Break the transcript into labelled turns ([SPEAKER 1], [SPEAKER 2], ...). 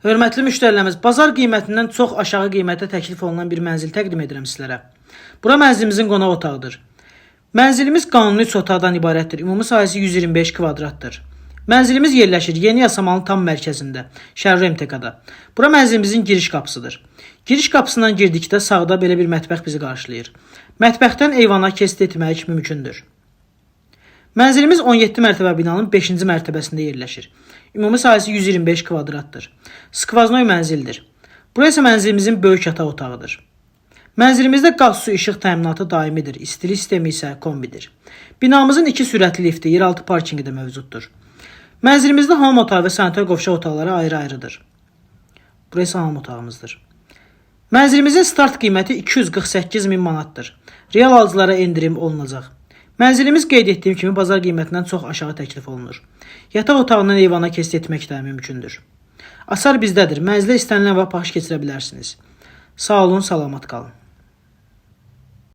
[SPEAKER 1] Hörmətli müştərilərimiz, bazar qiymətindən çox aşağı qiymətə təklif olunan bir mənzil təqdim edirəm sizlərə. Bura mənzilimizin qonaq otağıdır. Mənzilimiz qanuni 3 otaqdan ibarətdir. Ümumi sahəsi 125 kvadratdır. Mənzilimiz yerləşir Yeni Yasamalın tam mərkəzində, Şərur MTK-da. Bura mənzilimizin giriş qapısıdır. Giriş qapısından girdikdə sağda belə bir mətbəx bizi qarşılayır. Mətbəxdən eyvana keçid etmək mümkündür. Mənzilimiz 17 mərtəbə binanın 5-ci mərtəbəsində yerləşir. Ümumi sahəsi 125 kvadratdır. Skvaznoy mənzildir. Burası mənzilimizin böyük yataq otağıdır. Mənzilimizdə qaz, su, işıq təminatı daimidir. İstilik sistemi isə kombidir. Binamızın 2 sürətli lifti, yeraltı parkingi də mövcuddur. Mənzilimizdə hamam otağı və sanitar qovşaq otaqları ayrı-ayrıdır. Burası hamam otağımızdır. Mənzilimizin start qiyməti 248 min manatdır. Real alıcılara endirim olunacaq. Mənzilimiz qeyd etdiyim kimi bazar qiymətindən çox aşağı təklif olunur. Yataq otağından eyvana keçid etmək də mümkündür. Asar bizdədir. Mənzilə istənilən vaxt baxış keçirə bilərsiniz. Sağ olun, salamat qalın.